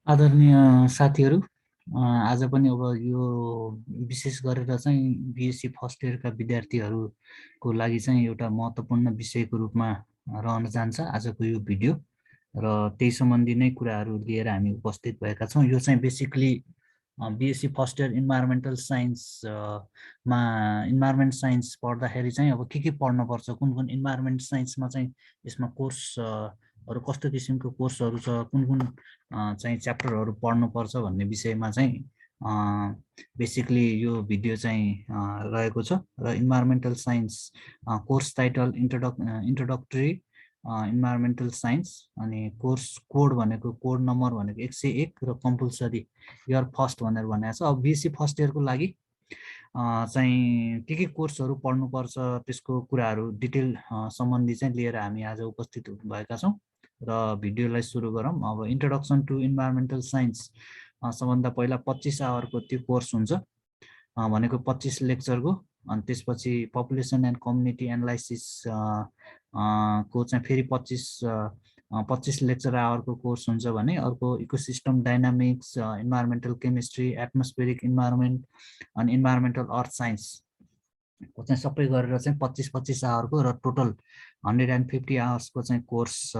आदरणीय साथीहरू, आज पनि अब यो विशेष गरेर चाहिँ बिएससी फर्स्ट इयरका विद्यार्थीहरूको लागि चाहिँ एउटा महत्त्वपूर्ण विषयको रूपमा रहन जान्छ आजको यो भिडियो र त्यही सम्बन्धी नै कुराहरू लिएर हामी उपस्थित भएका छौँ। यो चाहिँ basically BSc first year environmental साइन्समा इन्भाइरोमेन्ट साइन्स पढ्दाखेरि चाहिँ अब के पढ्नुपर्छ, कुन कुन इन्भाइरोमेन्ट साइन्समा चाहिँ यसमा कोर्सहरू कस्तो किसिमको कोर्सहरू छ, कुन कुन चाहिँ च्याप्टरहरू पढ्नुपर्छ भन्ने विषयमा चाहिँ बेसिकली यो भिडियो चाहिँ रहेको छ र environmental science course title introductory environmental science अनि कोर्स कोड भनेको कोड नम्बर भनेको 101 र कम्पलसरी इयर फर्स्ट भनेर भनेको छ। अब बिएससी फर्स्ट इयरको लागि चाहिँ के कोर्सहरू पढ्नुपर्छ त्यसको कुराहरू डिटेल सम्बन्धी चाहिँ लिएर हामी आज उपस्थित भएका छौँ र भिडियोलाई सुरु गरौँ। अब इन्ट्रोडक्सन टु इन्भाइरोमेन्टल साइन्स सबभन्दा पहिला 25 आवरको त्यो कोर्स हुन्छ भनेको 25 लेक्चरको, अनि त्यसपछि पपुलेसन एन्ड कम्युनिटी एनालाइसिस को चाहिँ फेरि 25 लेक्चर आवरको कोर्स हुन्छ भने अर्को ecosystem dynamics, environmental chemistry, atmospheric environment अनि इन्भाइरोमेन्टल अर्थ साइन्स को चाहिँ सबै गरेर चाहिँ 25 आवरको र टोटल 150 आवर्सको चाहिँ कोर्स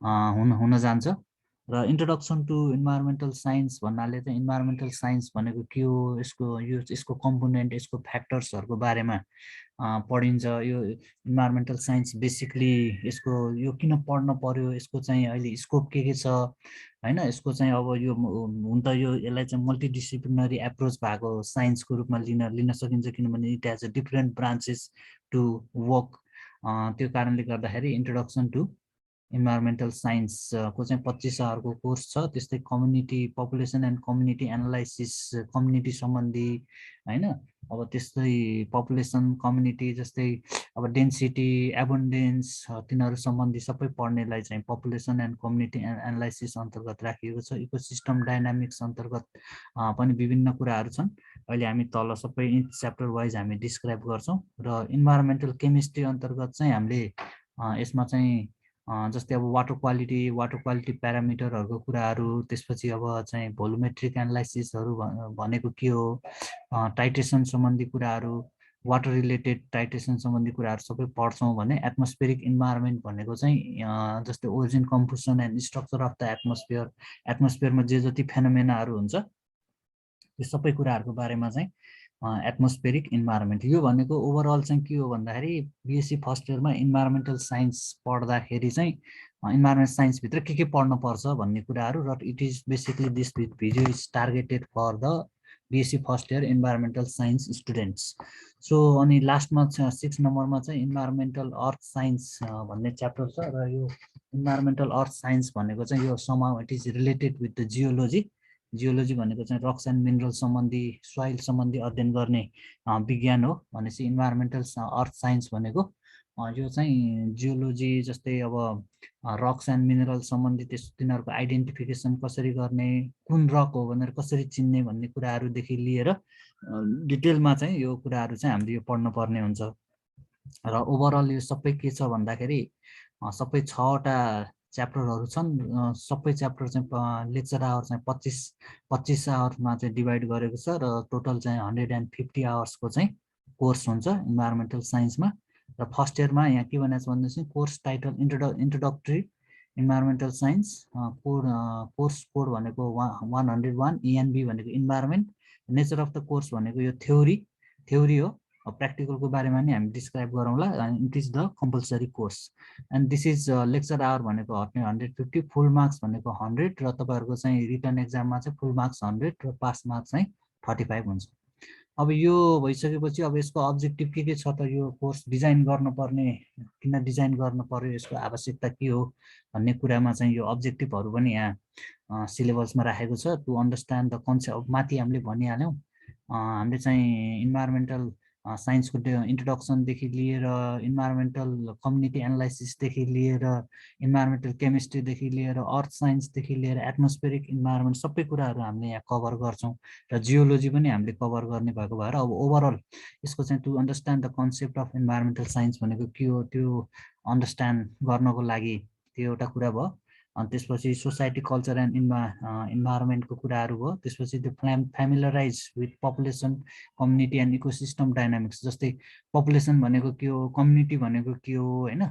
हुन जान्छ। र इन्ट्रोडक्सन टु इन्भाइरोमेन्टल साइन्स भन्नाले चाहिँ इन्भाइरोमेन्टल साइन्स भनेको के हो, यसको कम्पोनेन्ट, यसको फ्याक्टर्सहरूको बारेमा पढिन्छ। यो इन्भाइरोमेन्टल साइन्स बेसिकली यसको यो किन पढ्न पर्यो, यसको चाहिँ अहिले स्कोप के छ हैन, यसको चाहिँ अब यो हुन त यो यसलाई चाहिँ मल्टिडिसिप्लिनरी एप्रोच भएको साइन्सको रूपमा लिन सकिन्छ, किनभने it has a different branches to work. त्यो कारणले गर्दाखेरि इन्ट्रोडक्सन टु इन्भाइरोमेन्टल साइन्सको चाहिँ 25 आवरको कोर्स छ। त्यस्तै community population and community analysis, community सम्बन्धी हैन, अब त्यस्तै पपुलेसन कम्युनिटी जस्तै अब डेन्सिटी, एबन्डेन्स, तिनीहरू सम्बन्धी सबै पढ्नेलाई चाहिँ पपुलेसन एन्ड कम्युनिटी एनालाइसिस अन्तर्गत राखिएको छ। इकोसिस्टम डाइनामिक्स अन्तर्गत पनि विभिन्न कुराहरू छन्। अहिले हामी तल सबै च्याप्टर वाइज हामी डिस्क्राइब गर्छौँ। र इन्भाइरोमेन्टल केमिस्ट्री अन्तर्गत चाहिँ हामीले यसमा चाहिँ जस्तै अब वाटर क्वालिटी प्यारामिटरहरूको कुराहरू, त्यसपछि अब चाहिँ भोलोमेट्रिक एनालाइसिसहरू भनेको के हो, टाइट्रेसन सम्बन्धी कुराहरू, वाटर रिलेटेड टाइट्रेसन सम्बन्धी कुराहरू सबै पढ्छौँ भने एटमोस्फेरिक इन्भाइरोमेन्ट भनेको चाहिँ जस्तै origin, composition and structure of the एटमोस्फियरमा जे जति फेनोमेनाहरू हुन्छ त्यो सबै कुराहरूको बारेमा चाहिँ एटमोस्फेरिक इन्भाइरोमेन्ट। यो भनेको ओभरअल चाहिँ के हो भन्दाखेरि बिएससी फर्स्ट इयरमा इन्भाइरोमेन्टल साइन्स पढ्दाखेरि चाहिँ इन्भाइरोमेन्ट साइन्सभित्र के पढ्नुपर्छ भन्ने कुराहरू, र it is basically this video is targeted for the BSc first year environmental science students. So अनि लास्टमा 6 नम्बरमा चाहिँ इन्भाइरोमेन्टल अर्थ साइन्स भन्ने च्याप्टर छ। र यो इन्भाइरोमेन्टल अर्थ साइन्स भनेको चाहिँ यो समाउ it is related with the geology भनेको चाहिँ रक्स एन्ड मिनरल सम्बन्धी, सोइल सम्बन्धी अध्ययन गर्ने विज्ञान हो। भनेपछि इन्भाइरोमेन्टल अर्थ साइन्स भनेको यो चाहिँ जियोलोजी, जस्तै अब रक्स एन्ड मिनरल सम्बन्धी तिनीहरूको आइडेन्टिफिकेसन कसरी गर्ने, कुन रक हो भनेर कसरी चिन्ने भन्ने कुराहरूदेखि लिएर डिटेलमा चाहिँ यो कुराहरू चाहिँ हामीले यो पढ्न पर्ने हुन्छ। र ओभरअल यो सबै के छ भन्दाखेरि सबै 6वटा च्याप्टरहरू छन्। सबै च्याप्टर चाहिँ लेक्चर आवर चाहिँ 25 आवरमा चाहिँ डिभाइड गरेको छ र टोटल चाहिँ 150 आवर्सको चाहिँ कोर्स हुन्छ इन्भाइरोमेन्टल साइन्समा। र फर्स्ट इयरमा यहाँ के भनेको छ भनेपछि course title introductory environmental science, course code भनेको 101, इएनबी भनेको environment, nature of the course भनेको यो थ्योरी हो। प्र्याक्टिकलको बारेमा नि हामी डिस्क्राइब गरौँला। It is the compulsory course and this is lecture hour भनेको 150, फुल मार्क्स भनेको 100 र तपाईँहरूको चाहिँ रिटर्न एक्जाममा चाहिँ फुल मार्क्स 100 र पास मार्क्स चाहिँ 45 हुन्छ। अब यो भइसकेपछि अब यसको अब्जेक्टिभ के छ त, यो कोर्स डिजाइन गर्नुपर्ने, किन डिजाइन गर्नु पर्यो, यसको आवश्यकता के हो भन्ने कुरामा चाहिँ यो अब्जेक्टिभहरू पनि यहाँ सिलेबसमा राखेको छ। टु अन्डरस्ट्यान्ड द कन्सेप्ट, माथि हामीले भनिहाल्यौँ हामीले चाहिँ इन्भाइरोमेन्टल साइन्सको इन्ट्रोडक्सनदेखि लिएर इन्भाइरोमेन्टल कम्युनिटी एनालाइसिसदेखि लिएर इन्भाइरोमेन्टल केमिस्ट्रीदेखि लिएर अर्थ साइन्सदेखि लिएर एटमोस्फेरिक इन्भाइरोमेन्ट सबै कुराहरू हामीले यहाँ कभर गर्छौँ। र जियोलोजी पनि हामीले कभर गर्ने भएको भएर अब ओभरअल यसको चाहिँ to understand the concept of environmental science भनेको के हो त्यो अन्डरस्ट्यान्ड गर्नको लागि त्यो एउटा कुरा भयो। अनि त्यसपछि सोसाइटी कल्चर एन्ड इन्भाइरोमेन्टको कुराहरू भयो। त्यसपछि त्यो familiarize with population community and ecosystem dynamics, जस्तै पपुलेसन भनेको के हो, कम्युनिटी भनेको के हो होइन।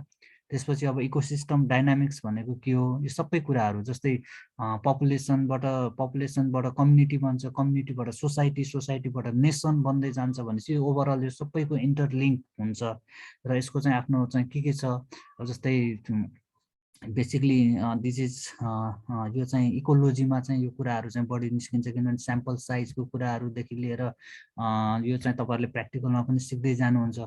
त्यसपछि अब इकोसिस्टम डाइनामिक्स भनेको के हो, यो सबै कुराहरू, जस्तै पपुलेसनबाट कम्युनिटी बन्छ, कम्युनिटीबाट सोसाइटी, सोसाइटीबाट नेसन बन्दै जान्छ भनेपछि ओभरअल यो सबैको इन्टरलिङ्क हुन्छ र यसको चाहिँ आफ्नो चाहिँ के छ। जस्तै बेसिकली दिस इज यो चाहिँ इकोलोजीमा चाहिँ यो कुराहरू चाहिँ बढी निस्किन्छ, किनभने स्याम्पल साइजको कुराहरूदेखि लिएर यो चाहिँ तपाईँहरूले प्र्याक्टिकलमा पनि सिक्दै जानुहुन्छ।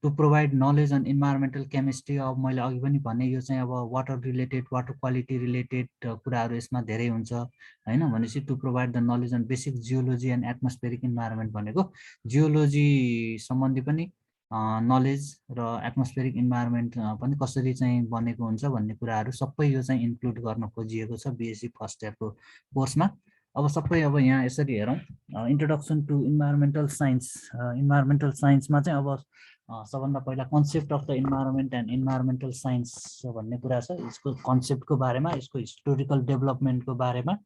To provide knowledge on environmental chemistry, अब मैले अघि पनि भने यो चाहिँ अब water related, water quality related कुराहरू यसमा धेरै हुन्छ होइन। भनेपछि to provide the knowledge on basic geology and atmospheric environment भनेको जियोलोजी सम्बन्धी पनि नलेज र एटमोस्फेरिक इन्भाइरोमेन्ट पनि कसरी चाहिँ बनेको हुन्छ भन्ने कुराहरू सबै यो चाहिँ इन्क्लुड गर्न खोजिएको छ बिएससी फर्स्ट इयरको कोर्समा। अब सबै अब यहाँ यसरी हेरौँ, introduction to environmental science. Environmental साइन्समा चाहिँ अब सबभन्दा पहिला concept of the environment and environmental science भन्ने कुरा छ। यसको कन्सेप्टको बारेमा, यसको हिस्टोरिकल डेभलपमेन्टको बारेमा,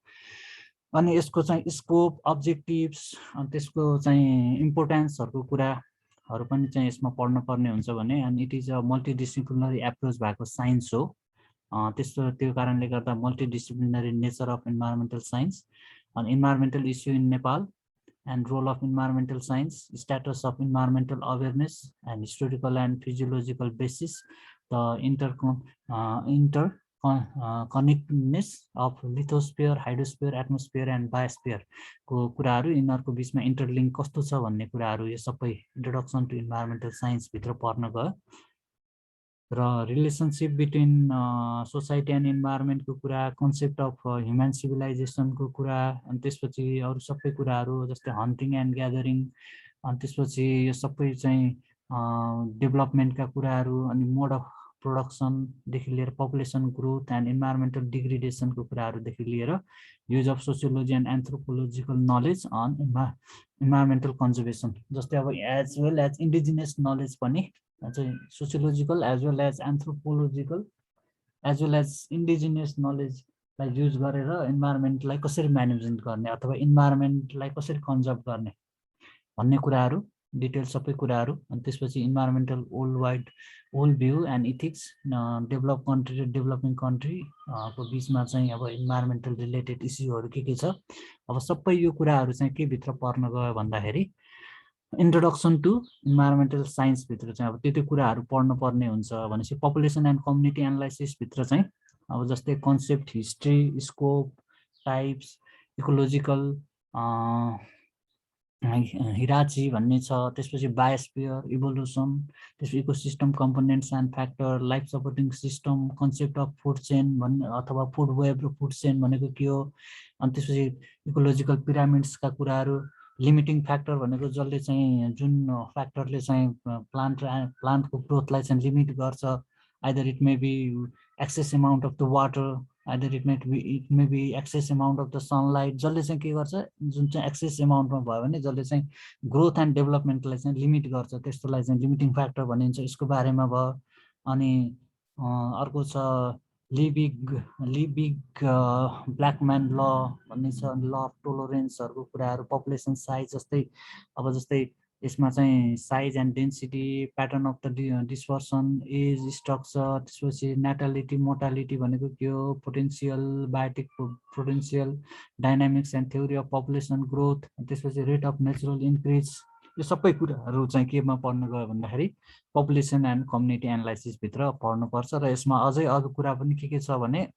अनि यसको चाहिँ स्कोप, अब्जेक्टिभ्स, अनि त्यसको चाहिँ इम्पोर्टेन्सहरूको कुराहरू पनि चाहिँ यसमा पढ्न पर्ने हुन्छ भने। अनि it is a multidisciplinary approach भएको साइन्स हो। त्यो कारणले गर्दा multidisciplinary nature of environmental science, अनि environmental issue in Nepal and role of environmental science, status of environmental awareness, and historical and physiological basis, the interconnectedness of lithosphere, hydrosphere, atmosphere and biosphere को कुराहरू, यिनीहरूको बिचमा interlink कस्तो छ भन्ने कुराहरू यो सबै इन्ट्रोडक्सन टु इन्भाइरोमेन्टल साइन्स भित्र पर्न गयो। र रिलेसनसिप बिट्विन सोसाइटी एन्ड इन्भाइरोमेन्टको कुरा, कन्सेप्ट अफ ह्युमन सिभिलाइजेसनको कुरा, अनि त्यसपछि अरू सबै कुराहरू जस्तै हन्टिङ एन्ड ग्यादरिङ, अनि त्यसपछि यो सबै चाहिँ डेभलपमेन्टका कुराहरू, अनि मोड अफ प्रोडक्सनदेखि लिएर पपुलेसन ग्रोथ एन्ड इन्भाइरोमेन्टल डिग्रेडेसनको कुराहरूदेखि लिएर use of sociology and anthropological knowledge on environmental conservation, जस्तै अब as well as indigenous knowledge पनि चाहिँ sociological as well as anthropological as well as indigenous नलेजलाई युज गरेर इन्भाइरोमेन्टलाई कसरी म्यानेजमेन्ट गर्ने अथवा इन्भाइरोमेन्टलाई कसरी कन्जर्भ गर्ने भन्ने कुराहरू, डिटेल सबै कुराहरू। अनि त्यसपछि environmental old view and ethics, develop country र डेभलपिङ कन्ट्रीको बिचमा चाहिँ अब इन्भाइरोमेन्टल रिलेटेड इस्युहरू के छ। अब सबै यो कुराहरू चाहिँ के भित्र पर्न गयो भन्दाखेरि इन्ट्रोडक्सन टु इन्भाइरोमेन्टल साइन्स भित्र चाहिँ अब त्यो कुराहरू पढ्नु पर्ने हुन्छ। भनेपछि पपुलेसन एन्ड कम्युनिटी एनालाइसिस भित्र चाहिँ अब जस्तै concept, history, scope, types, ecological hierarchy भन्ने छ। त्यसपछि बायोस्फियर, इभोल्युसन, त्यसपछि ecosystem components and factor, life supporting system, concept of food chain भन्ने अथवा फुड वेब र फुड चेन भनेको के हो। अनि त्यसपछि इकोलोजिकल पिरामिड्सका कुराहरू, लिमिटिङ फ्याक्टर भनेको जसले चाहिँ जुन फ्याक्टरले चाहिँ प्लान्टको ग्रोथलाई चाहिँ लिमिट गर्छ, either it may be excess amount of the water, either it may be excess amount of the sunlight, जसले चाहिँ के गर्छ, जुन चाहिँ एक्सेस अमाउन्टमा भयो भने जसले चाहिँ ग्रोथ एन्ड डेभलपमेन्टलाई चाहिँ लिमिट गर्छ, त्यस्तोलाई चाहिँ लिमिटिङ फ्याक्टर भनिन्छ। यसको बारेमा भयो। अनि अर्को छ लिबिग ब्ल्याकम्यान ल भन्ने छ, ल अफ टोलरेन्सहरूको कुराहरू, पपुलेसन साइज, जस्तै यसमा चाहिँ size and density, pattern of the dispersion, age, structure, त्यसपछि नेटालिटी, मोर्टालिटी भनेको के हो, potential, biotic potential, dynamics and theory of population growth, त्यसपछि रेट अफ नेचुरल इन्क्रिज, यो सबै कुराहरू चाहिँ केमा पढ्न गयो भन्दाखेरि पपुलेसन एन्ड कम्युनिटी एनालाइसिस भित्र पढ्नुपर्छ। र यसमा अझै अरू कुरा पनि के छ भने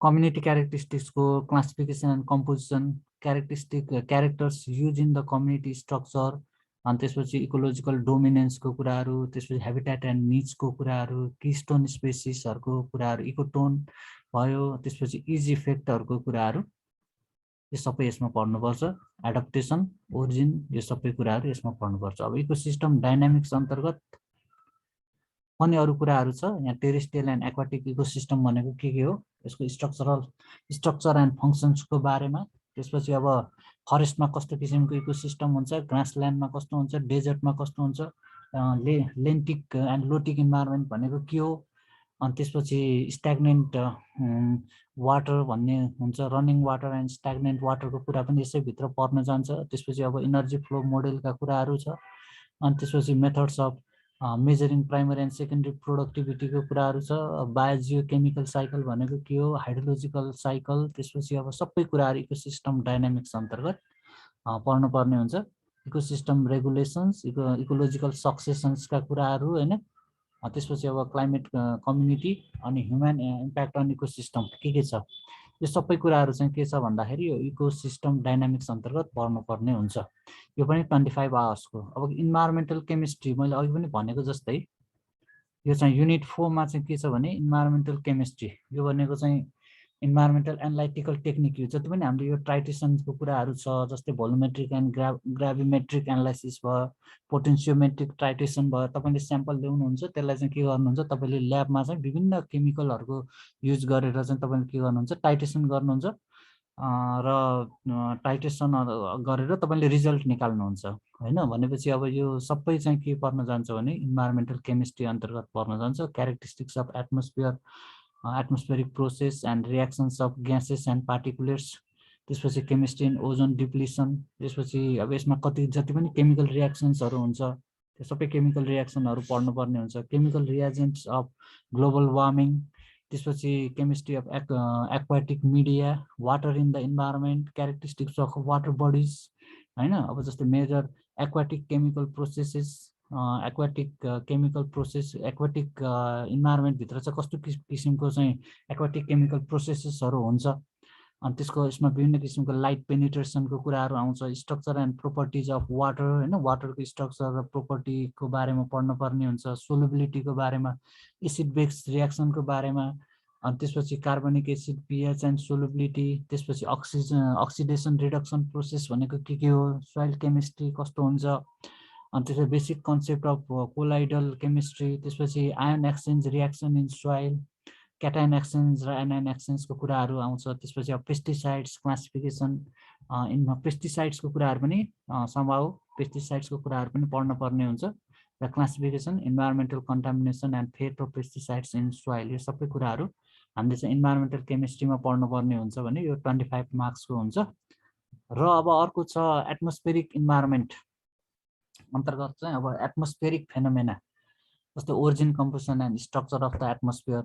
कम्युनिटी क्यारेक्टरिस्टिक्सको classification and composition, characters use in the community structure, अनि त्यसपछि इकोलोजिकल डोमिनेन्सको कुराहरू, त्यसपछि हेबिटेट एन्ड निड्सको कुराहरू, किस्टोन स्पेसिसहरूको कुराहरू, इकोटोन भयो, त्यसपछि इज इफेक्टहरूको कुराहरू, यो सबै यसमा पढ्नुपर्छ। एडप्टेसन, ओरिजिन, यो सबै कुराहरू यसमा पढ्नुपर्छ। अब इकोसिस्टम डाइनामिक्स अन्तर्गत पनि अरू कुराहरू छ। यहाँ टेरेस्ट्रियल एन्ड एक्वाटिक इकोसिस्टम भनेको के हो, यसको स्ट्रक्चर एन्ड फङ्सन्सको बारेमा, त्यसपछि अब फरेस्टमा कस्तो किसिमको इकोसिस्टम हुन्छ, ग्रासल्यान्डमा कस्तो हुन्छ, डेजर्टमा कस्तो हुन्छ, लेन्टिक एन्ड लोटिक इन्भाइरोमेन्ट भनेको के हो, अनि त्यसपछि स्ट्याग्नेन्ट वाटर भन्ने हुन्छ, रनिङ वाटर एन्ड स्ट्याग्नेन्ट वाटरको कुरा पनि यसैभित्र पर्न जान्छ। त्यसपछि अब इनर्जी फ्लो मोडेलका कुराहरू छ। अनि त्यसपछि methods of measuring primary and secondary प्रोडक्टिभिटीको कुराहरू छ। बायोजियोकेमिकल साइकल भनेको के हो, हाइड्रोलोजिकल साइकल, त्यसपछि अब सबै कुराहरू इकोसिस्टम डाइनामिक्स अन्तर्गत पढ्नुपर्ने हुन्छ। इकोसिस्टम रेगुलेसन्स, इकोलोजिकल सक्सेसन्सका कुराहरू होइन। त्यसपछि अब क्लाइमेट कम्युनिटी अनि ह्युमन इम्प्याक्ट अन इकोसिस्टम के छ, यो सबै कुराहरू चाहिँ के छ भन्दाखेरि यो इकोसिस्टम डाइनामिक्स अन्तर्गत पढ्नुपर्ने हुन्छ। यो पनि 25 आवर्सको। अब इन्भाइरोमेन्टल केमिस्ट्री मैले अघि पनि भनेको जस्तै यो चाहिँ युनिट 4 मा चाहिँ के छ भने इन्भाइरोमेन्टल केमिस्ट्री, यो भनेको चाहिँ इन्भाइरोमेन्टल एनालाइटिकल टेक्निक हो। जति पनि हामीले यो ट्राइटेसनको कुराहरू छ, जस्तै भोलोमेट्रिक एन्ड ग्राभिमेट्रिक एनालाइसिस भयो, पोटेन्सियोमेट्रिक ट्राइटेसन भयो। तपाईँले स्याम्पल ल्याउनुहुन्छ, त्यसलाई चाहिँ के गर्नुहुन्छ, तपाईँले ल्याबमा चाहिँ विभिन्न केमिकलहरूको युज गरेर चाहिँ तपाईँले के गर्नुहुन्छ, टाइटेसन गर्नुहुन्छ र टाइटेसन गरेर तपाईँले रिजल्ट निकाल्नुहुन्छ होइन। भनेपछि अब यो सबै चाहिँ के पर्न जान्छ भने इन्भाइरोमेन्टल केमिस्ट्री अन्तर्गत पर्न जान्छ। Characteristics of atmosphere, atmospheric process and reactions of gases and particulates, त्यसपछि केमिस्ट्री इन ओजोन डिप्लिसन, त्यसपछि अब यसमा कति जति पनि केमिकल रियाक्सन्सहरू हुन्छ त्यो सबै केमिकल रियाक्सनहरू पढ्नुपर्ने हुन्छ। Chemical reagents of global warming, त्यसपछि chemistry of aquatic media, water in the environment, characteristics of water bodies होइन। अब जस्तै major aquatic chemical processes, aquatic chemical process, aquatic इन्भाइरोमेन्टभित्र चाहिँ कस्तो किसिमको चाहिँ एक्वाटिक केमिकल प्रोसेसेसहरू हुन्छ। अनि त्यसको यसमा विभिन्न किसिमको लाइट पेनिट्रेसनको कुराहरू आउँछ। Structure and properties of water होइन, वाटरको स्ट्रक्चर र प्रोपर्टीको बारेमा पढ्नुपर्ने हुन्छ। सोलुबिलिटीको बारेमा, एसिड बेस रियाक्सनको बारेमा, अनि त्यसपछि कार्बनिक एसिड पिएच एन्ड सोलुबिलिटी, त्यसपछि अक्सिडेसन रिडक्सन प्रोसेस भनेको के हो, सोइल केमिस्ट्री कस्तो हुन्छ, अनि त्यसपछि basic concept of colloidal chemistry, त्यसपछि ion exchange reaction in soil, cation exchange र एनायन एक्सचेन्जको कुराहरू आउँछ। त्यसपछि अब पेस्टिसाइड्स क्लासिफिकेसन, पेस्टिसाइड्सको कुराहरू पनि सम्भव पेस्टिसाइड्सको कुराहरू पनि पढ्नुपर्ने हुन्छ र classification, environmental contamination and fate of pesticides in soil, यो सबै कुराहरू हामीले चाहिँ इन्भाइरोमेन्टल केमिस्ट्रीमा पढ्नुपर्ने हुन्छ भने यो 25 मार्क्सको हुन्छ। र अब अर्को छ एटमोस्फेरिक इन्भाइरोमेन्ट अन्तर्गत चाहिँ अब एटमोस्फेरिक फेनोमेना, जस्तै origin, composition and structure of the atmosphere,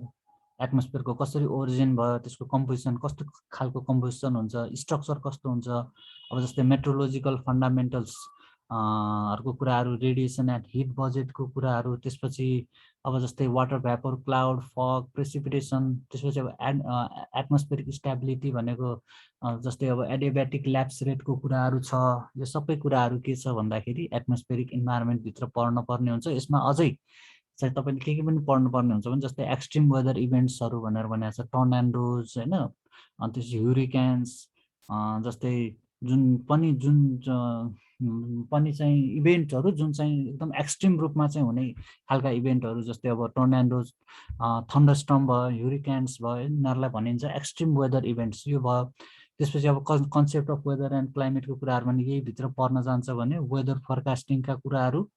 एटमोस्फियरको कसरी ओरिजिन भयो, त्यसको कम्पोजिसन कस्तो खालको कम्पोजिसन हुन्छ, स्ट्रक्चर कस्तो हुन्छ। अब जस्तै मेट्रोलोजिकल फन्डामेन्टल्स हरूको कुराहरू, रेडिएसन एन्ड हिट बजेटको कुराहरू, त्यसपछि अब जस्तै वाटर भ्यापर, क्लाउड, फग, प्रेसिपिटेसन, त्यसपछि अब एटमोस्फेरिक स्टेबिलिटी भनेको जस्तै अब एडियाबेटिक ल्याप्स रेटको कुराहरू छ। यो सबै कुराहरू के छ भन्दाखेरि एटमोस्फेरिक इन्भाइरोमेन्टभित्र पढ्न पर्ने हुन्छ। यसमा अझै चाहिँ तपाईँले के पनि पढ्नुपर्ने हुन्छ भने जस्तै एक्सट्रिम वेदर इभेन्ट्सहरू भनेर भनेको छ, टर्नाडोज होइन, अनि त्यसपछि ह्युरिकेन्स, जस्तै जुन पनि चाहिँ इभेन्टहरू जुन चाहिँ एकदम एक्सट्रिम रूपमा चाहिँ हुने खालका इभेन्टहरू, जस्तै अब टर्नाडोज, थन्डरस्टर्म भयो, ह्युरिकेन्स भयो, यिनीहरूलाई भनिन्छ एक्सट्रिम वेदर इभेन्ट्स। यो भयो। त्यसपछि अब कन्सेप्ट अफ वेदर एन्ड क्लाइमेटको कुराहरू पनि यही भित्र पर्न जान्छ भने वेदर फोरकास्टिङका कुराहरू,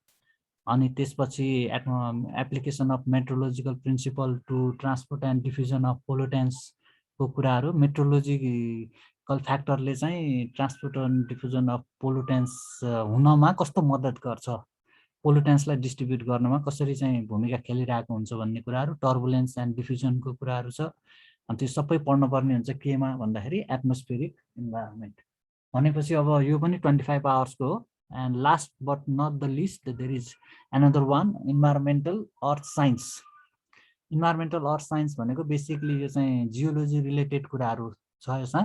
अनि त्यसपछि application of meteorological principle to transport and diffusion of पोलुटेन्ट्सको कुराहरू, मेट्रोलोजिकल फ्याक्टरले चाहिँ transport and diffusion of pollutants हुनमा कस्तो मद्दत गर्छ, पोलुटेन्ट्सलाई डिस्ट्रिब्युट गर्नमा कसरी चाहिँ भूमिका खेलिरहेको हुन्छ भन्ने कुराहरू, टर्बुलेन्स एन्ड डिफ्युजनको कुराहरू छ। अनि त्यो सबै पढ्नुपर्ने हुन्छ केमा भन्दाखेरि एटमोस्फेरिक इन्भाइरोमेन्ट। भनेपछि अब यो पनि 25 आवर्सको हो। And last but not the least, there is another one, environmental earth science. Environmental earth science भनेको बेसिकली यो चाहिँ जियोलोजी रिलेटेड कुराहरू छ। यसमा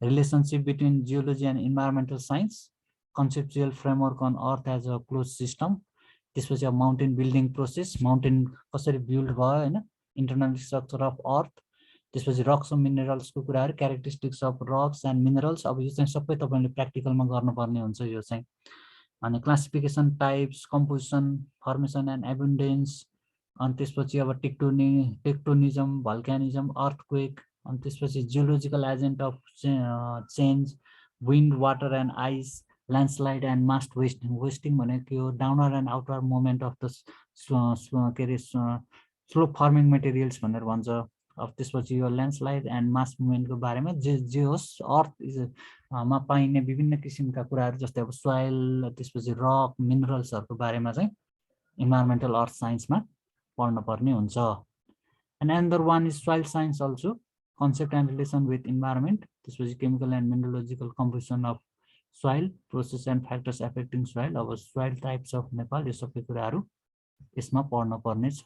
relationship between geology and environmental science, conceptual framework on earth as a close system, त्यसपछि अब mountain building process, mountain कसरी build भयो होइन, इन्टरनल स्ट्रक्चर अफ अर्थ, त्यसपछि रक्स अफ मिनरल्सको कुराहरू, क्यारेक्टरिस्टिक्स अफ रक्स एन्ड मिनरल्स। अब यो चाहिँ सबै तपाईँले प्र्याक्टिकलमा गर्नुपर्ने हुन्छ यो चाहिँ। अनि classification, types, composition, formation and abundance, अनि त्यसपछि अब टेक्टोनिजम, भल्क्यानिजम, अर्थक्वेक, अनि त्यसपछि geological agent of change, wind, water and ice, landslide and mass wasting भनेको के हो, downward and outward movement of the के अरे स्लोप फर्मिङ मेटेरियल्स भनेर भन्छ। अब त्यसपछि यो ल्यान्डस्लाइड एन्ड मास मुभमेन्टको बारेमा जे होस् अर्थ मा पाइने विभिन्न किसिमका कुराहरू जस्तै अब सोइल, त्यसपछि रक, मिनरल्सहरूको बारेमा चाहिँ इन्भाइरोमेन्टल अर्थ साइन्समा पढ्न पर्ने हुन्छ। And another one is soil science also, concept and relation with environment, त्यसपछि chemical and mineralogical composition of soil, process and factors affecting soil, अब सोइल टाइप्स अफ नेपाल, यो सबै कुराहरू यसमा पढ्न पर्ने छ।